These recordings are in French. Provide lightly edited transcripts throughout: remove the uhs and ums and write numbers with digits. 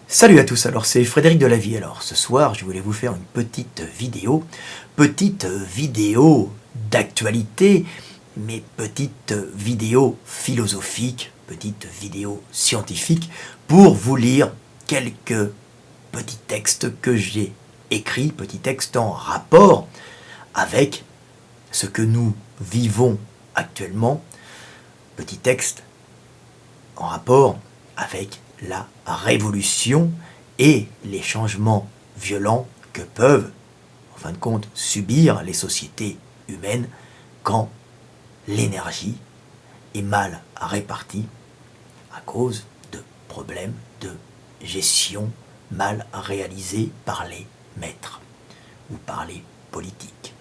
Salut à tous, alors c'est Frédéric Delavie. Alors ce soir je voulais vous faire une petite vidéo d'actualité, mais petite vidéo philosophique, petite vidéo scientifique, pour vous lire quelques petits textes que j'ai écrits, petits textes en rapport avec ce que nous vivons actuellement, petits textes en rapport avec la révolution et les changements violents que peuvent, en fin de compte, subir les sociétés humaines quand l'énergie est mal répartie à cause de problèmes de gestion mal réalisés par les maîtres ou par les politiques.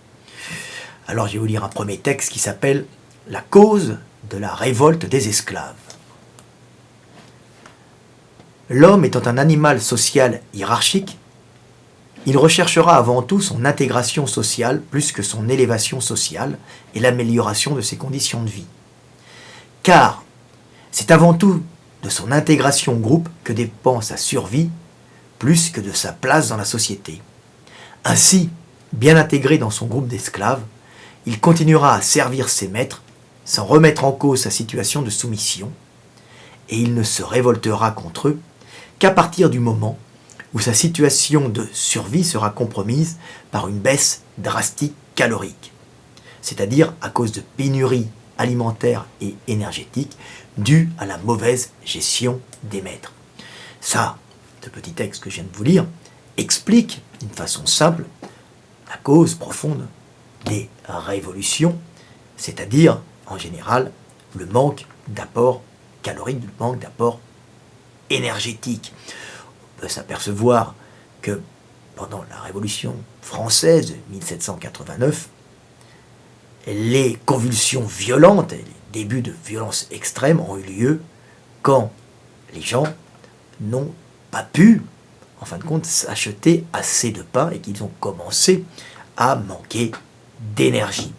Alors je vais vous lire un premier texte qui s'appelle « La cause de la révolte des esclaves ». L'homme étant un animal social hiérarchique, il recherchera avant tout son intégration sociale plus que son élévation sociale et l'amélioration de ses conditions de vie. Car c'est avant tout de son intégration au groupe que dépend sa survie plus que de sa place dans la société. Ainsi, bien intégré dans son groupe d'esclaves, il continuera à servir ses maîtres sans remettre en cause sa situation de soumission, et il ne se révoltera contre eux qu'à partir du moment où sa situation de survie sera compromise par une baisse drastique calorique, c'est-à-dire à cause de pénuries alimentaires et énergétiques dues à la mauvaise gestion des maîtres. Ça, ce petit texte que je viens de vous lire, explique d'une façon simple la cause profonde des révolutions, c'est-à-dire en général le manque d'apport calorique, le manque d'apport énergétique. On peut s'apercevoir que pendant la Révolution française de 1789, les convulsions violentes et les débuts de violence extrême ont eu lieu quand les gens n'ont pas pu, en fin de compte, s'acheter assez de pain et qu'ils ont commencé à manquer d'énergie.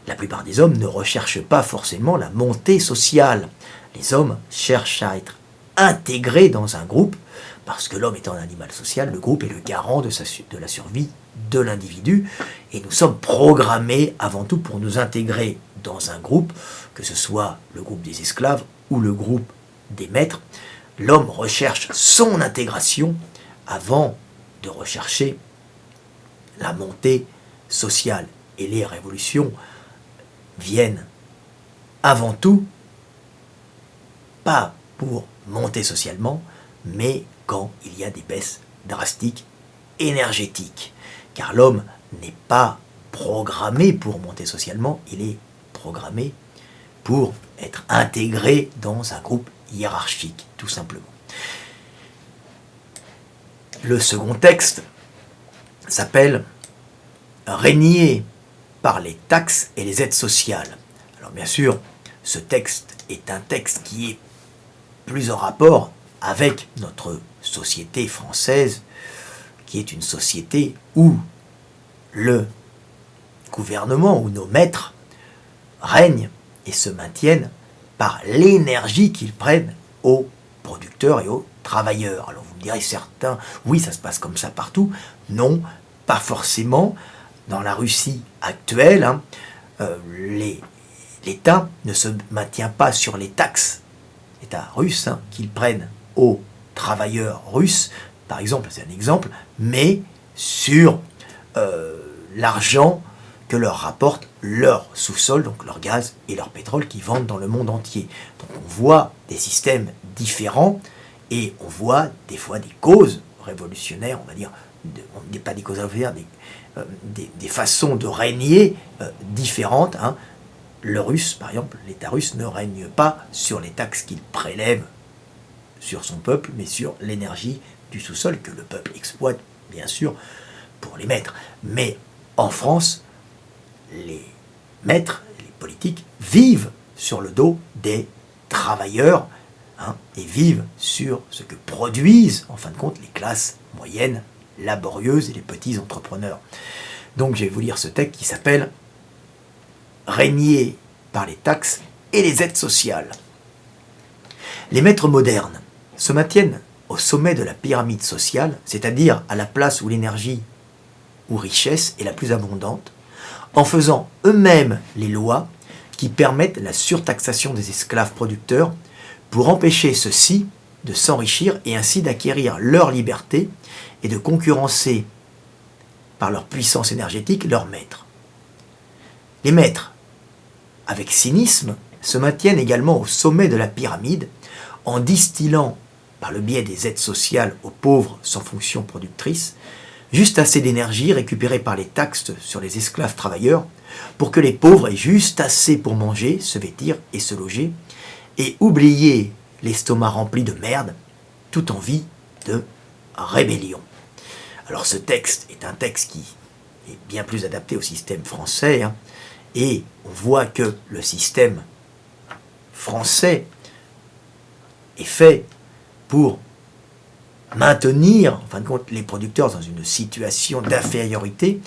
La plupart des hommes ne recherchent pas forcément la montée sociale. Les hommes cherchent à être intégrés dans un groupe, parce que l'homme étant un animal social, le groupe est le garant de la survie de l'individu, et nous sommes programmés avant tout pour nous intégrer dans un groupe, que ce soit le groupe des esclaves ou le groupe des maîtres. L'homme recherche son intégration avant de rechercher la montée sociale, et les révolutions viennent avant tout pas pour monter socialement, mais quand il y a des baisses drastiques énergétiques. Car l'homme n'est pas programmé pour monter socialement, il est programmé pour être intégré dans un groupe hiérarchique, tout simplement. Le second texte s'appelle « Régner par les taxes et les aides sociales ». Alors bien sûr, ce texte est un texte qui est plus en rapport avec notre société française, qui est une société où le gouvernement, où nos maîtres règnent et se maintiennent par l'énergie qu'ils prennent aux producteurs et aux travailleurs. Alors vous me direz certains, oui, ça se passe comme ça partout. Non, pas forcément. Dans la Russie actuelle, l'État ne se maintient pas sur les taxes, l'État russe, qu'ils prennent aux travailleurs russes, par exemple, c'est un exemple, mais sur l'argent que leur rapporte leur sous-sol, donc leur gaz et leur pétrole qu'ils vendent dans le monde entier. Donc on voit des systèmes différents et on voit des fois des causes révolutionnaires, on va dire, on n'est pas des causes révolutionnaires, des façons de régner différentes. Le russe, par exemple, l'État russe ne règne pas sur les taxes qu'il prélève sur son peuple, mais sur l'énergie du sous-sol que le peuple exploite, bien sûr, pour les maîtres. Mais en France, les maîtres, les politiques, vivent sur le dos des travailleurs, et vivent sur ce que produisent, en fin de compte, les classes moyennes, laborieuses et les petits entrepreneurs. Donc je vais vous lire ce texte qui s'appelle « Régner par les taxes et les aides sociales ». Les maîtres modernes se maintiennent au sommet de la pyramide sociale, c'est-à-dire à la place où l'énergie ou richesse est la plus abondante, en faisant eux-mêmes les lois qui permettent la surtaxation des esclaves producteurs pour empêcher ceux-ci de s'enrichir et ainsi d'acquérir leur liberté et de concurrencer par leur puissance énergétique leurs maîtres. Les maîtres, avec cynisme, se maintiennent également au sommet de la pyramide en distillant, par le biais des aides sociales aux pauvres sans fonction productrice, juste assez d'énergie récupérée par les taxes sur les esclaves travailleurs pour que les pauvres aient juste assez pour manger, se vêtir et se loger, et oublier l'estomac rempli de merde, tout en vie de rébellion. Alors ce texte est un texte qui est bien plus adapté au système français, et on voit que le système français est fait pour maintenir, en fin de compte, les producteurs dans une situation d'infériorité,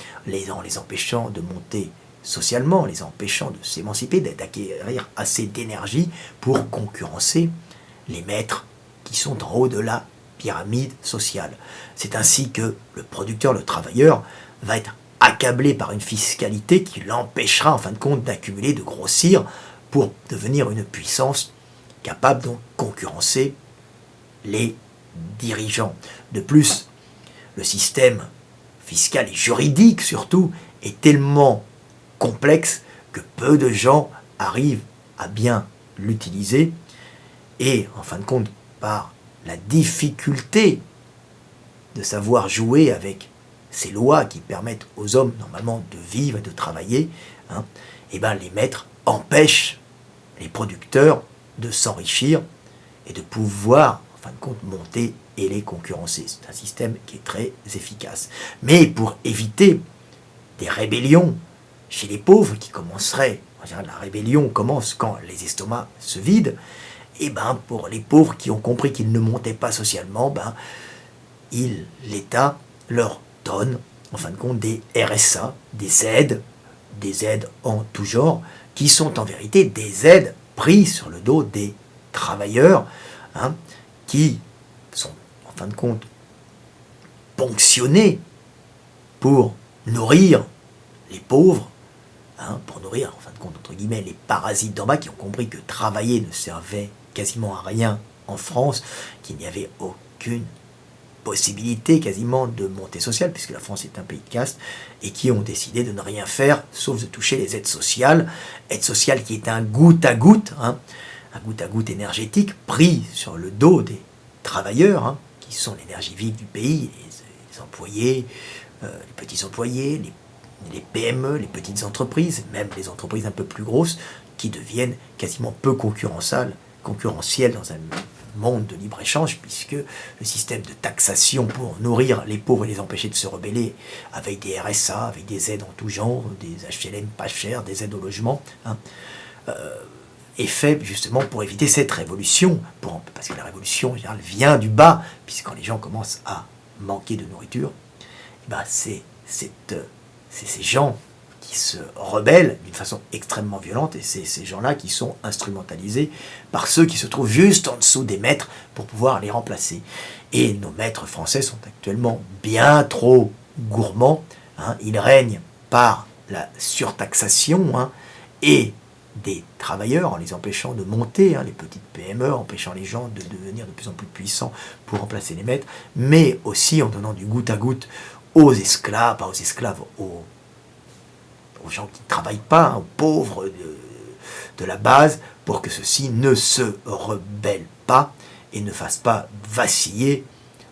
en les empêchant de monter socialement, en les empêchant de s'émanciper, d'acquérir assez d'énergie pour concurrencer les maîtres qui sont en haut de la pyramide sociale. C'est ainsi que le producteur, le travailleur, va être accablé par une fiscalité qui l'empêchera en fin de compte d'accumuler, de grossir, pour devenir une puissance capable de concurrencer les dirigeants. De plus, le système fiscal et juridique surtout est tellement complexe que peu de gens arrivent à bien l'utiliser, et en fin de compte, par la difficulté de savoir jouer avec ces lois qui permettent aux hommes normalement de vivre et de travailler, et les maîtres empêchent les producteurs de s'enrichir et de pouvoir en fin de compte monter et les concurrencer. C'est un système qui est très efficace. Mais pour éviter des rébellions chez les pauvres qui commenceraient, en général la rébellion commence quand les estomacs se vident, et pour les pauvres qui ont compris qu'ils ne montaient pas socialement, l'État leur donne en fin de compte des RSA, des aides en tout genre, qui sont en vérité des aides prises sur le dos des travailleurs, qui sont en fin de compte ponctionnés pour nourrir les pauvres, pour nourrir en fin de compte entre guillemets les parasites d'en bas qui ont compris que travailler ne servait quasiment à rien en France, qu'il n'y avait aucune possibilité quasiment de montée sociale, puisque la France est un pays de caste, et qui ont décidé de ne rien faire sauf de toucher les aides sociales qui est un goutte à goutte énergétique pris sur le dos des travailleurs, qui sont l'énergie vive du pays, les employés, les petits employés, les PME, les petites entreprises, même les entreprises un peu plus grosses, qui deviennent quasiment peu concurrentielles dans un monde de libre-échange, puisque le système de taxation pour nourrir les pauvres et les empêcher de se rebeller, avec des RSA, avec des aides en tout genre, des HLM pas chers, des aides au logement, est fait justement pour éviter cette révolution, parce que la révolution en général vient du bas, puisque quand les gens commencent à manquer de nourriture, c'est ces gens qui se rebellent d'une façon extrêmement violente, et c'est ces gens-là qui sont instrumentalisés par ceux qui se trouvent juste en dessous des maîtres pour pouvoir les remplacer. Et nos maîtres français sont actuellement bien trop gourmands, ils règnent par la surtaxation, et des travailleurs en les empêchant de monter, les petites PME, empêchant les gens de devenir de plus en plus puissants pour remplacer les maîtres, mais aussi en donnant du goutte à goutte aux esclaves, aux gens qui ne travaillent pas, aux pauvres de la base, pour que ceux-ci ne se rebellent pas et ne fassent pas vaciller,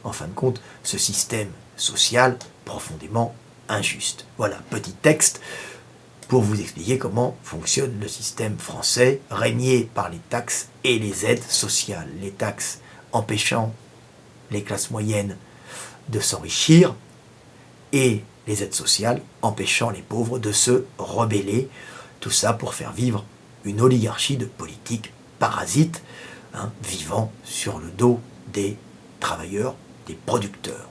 en fin de compte, ce système social profondément injuste. Voilà, petit texte pour vous expliquer comment fonctionne le système français, régné par les taxes et les aides sociales. Les taxes empêchant les classes moyennes de s'enrichir, et les aides sociales empêchant les pauvres de se rebeller. Tout ça pour faire vivre une oligarchie de politiques parasites, vivant sur le dos des travailleurs, des producteurs.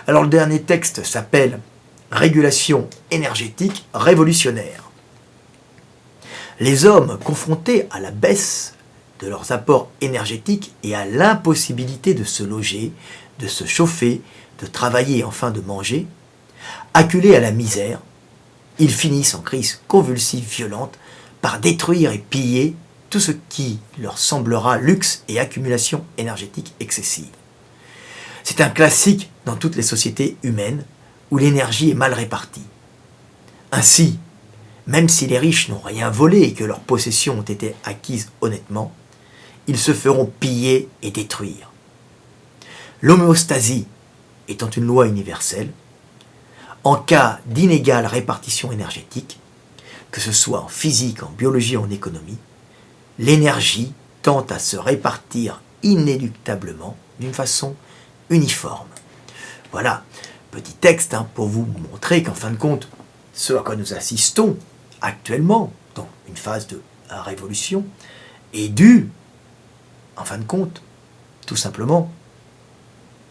Alors le dernier texte s'appelle « Régulation énergétique révolutionnaire ». Les hommes confrontés à la baisse de leurs apports énergétiques et à l'impossibilité de se loger, de se chauffer, de travailler et enfin de manger, acculés à la misère, ils finissent en crise convulsive violente par détruire et piller tout ce qui leur semblera luxe et accumulation énergétique excessive. C'est un classique dans toutes les sociétés humaines où l'énergie est mal répartie. Ainsi, même si les riches n'ont rien volé et que leurs possessions ont été acquises honnêtement, ils se feront piller et détruire. L'homéostasie étant une loi universelle, en cas d'inégale répartition énergétique, que ce soit en physique, en biologie ou en économie, l'énergie tend à se répartir inéluctablement d'une façon uniforme. Voilà, petit texte pour vous montrer qu'en fin de compte, ce à quoi nous assistons actuellement, dans une phase de révolution, est dû, en fin de compte, tout simplement,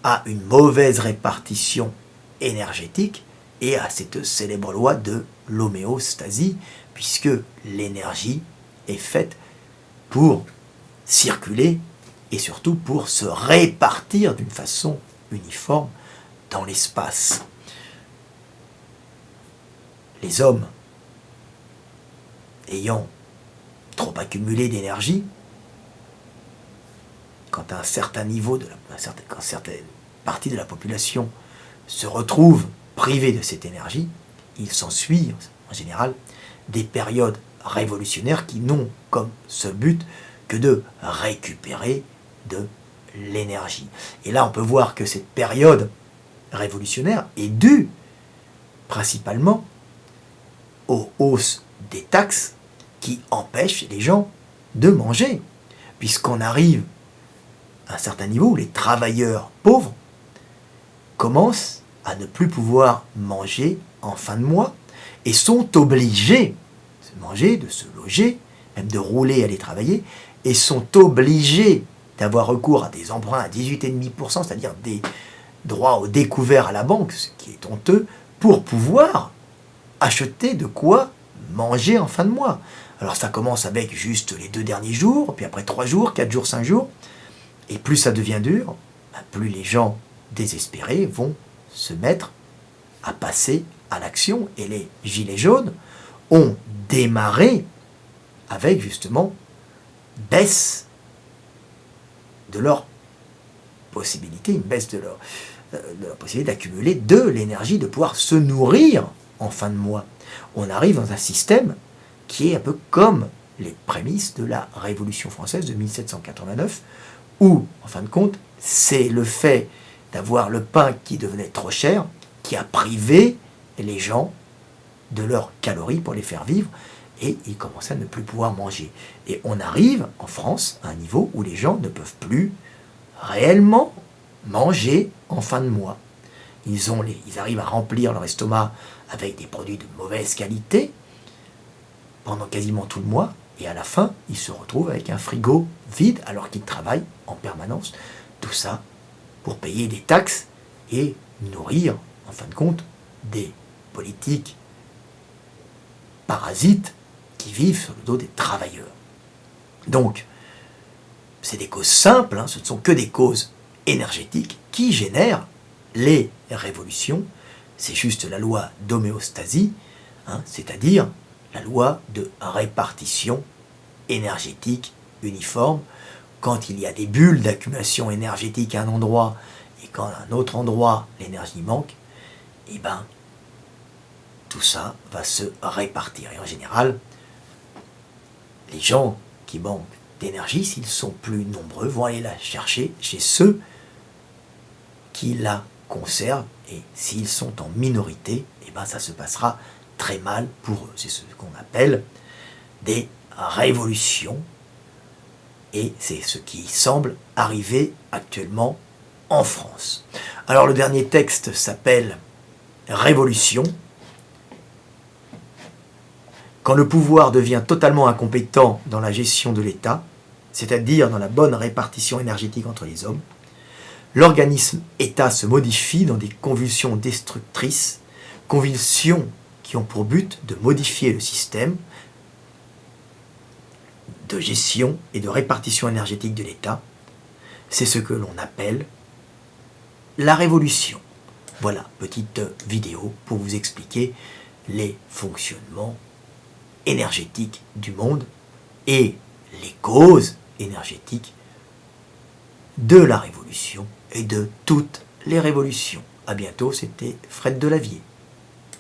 à une mauvaise répartition énergétique et à cette célèbre loi de l'homéostasie, puisque l'énergie est faite pour circuler et surtout pour se répartir d'une façon uniforme dans l'espace. Les hommes ayant trop accumulé d'énergie, quand un certain niveau, quand certaines parties de la population se retrouvent privées de cette énergie, il s'ensuit en général des périodes révolutionnaires qui n'ont comme seul but que de récupérer de l'énergie. Et là, on peut voir que cette période révolutionnaire est due principalement aux hausses des taxes qui empêchent les gens de manger, puisqu'on arrive à un certain niveau où les travailleurs pauvres commencent à ne plus pouvoir manger en fin de mois et sont obligés de se manger, de se loger, même de rouler et aller travailler, et sont obligés d'avoir recours à des emprunts à 18,5%, c'est-à-dire des droits au découvert à la banque, ce qui est honteux, pour pouvoir acheter de quoi manger en fin de mois. Alors ça commence avec juste les 2 derniers jours, puis après 3 jours, 4 jours, 5 jours, et plus ça devient dur, plus les gens désespérés vont se mettre à passer à l'action. Et les gilets jaunes ont démarré avec justement baisse de leur possibilité, une baisse de leur possibilité d'accumuler de l'énergie, de pouvoir se nourrir en fin de mois. On arrive dans un système qui est un peu comme les prémices de la Révolution française de 1789, où, en fin de compte, c'est le fait d'avoir le pain qui devenait trop cher qui a privé les gens de leurs calories pour les faire vivre, et ils commençaient à ne plus pouvoir manger. Et on arrive en France à un niveau où les gens ne peuvent plus réellement manger en fin de mois. Ils arrivent à remplir leur estomac avec des produits de mauvaise qualité pendant quasiment tout le mois, et à la fin, ils se retrouvent avec un frigo vide alors qu'ils travaillent en permanence. Tout ça pour payer des taxes et nourrir, en fin de compte, des politiques parasites qui vivent sur le dos des travailleurs. Donc, c'est des causes simples, ce ne sont que des causes énergétiques qui génèrent les révolutions. C'est juste la loi d'homéostasie, c'est-à-dire la loi de répartition énergétique uniforme. Quand il y a des bulles d'accumulation énergétique à un endroit et quand à un autre endroit l'énergie manque, tout ça va se répartir. Et en général, les gens qui manquent d'énergie, s'ils sont plus nombreux, vont aller la chercher chez ceux qui la conservent. Et s'ils sont en minorité, ça se passera très mal pour eux. C'est ce qu'on appelle des révolutions. Et c'est ce qui semble arriver actuellement en France. Alors le dernier texte s'appelle « Révolution ». Quand le pouvoir devient totalement incompétent dans la gestion de l'État, c'est-à-dire dans la bonne répartition énergétique entre les hommes, l'organisme État se modifie dans des convulsions destructrices, convulsions qui ont pour but de modifier le système, de gestion et de répartition énergétique de l'État. C'est ce que l'on appelle la révolution. Voilà, petite vidéo pour vous expliquer les fonctionnements énergétiques du monde et les causes énergétiques de la révolution et de toutes les révolutions. A bientôt, c'était Fred Delavier.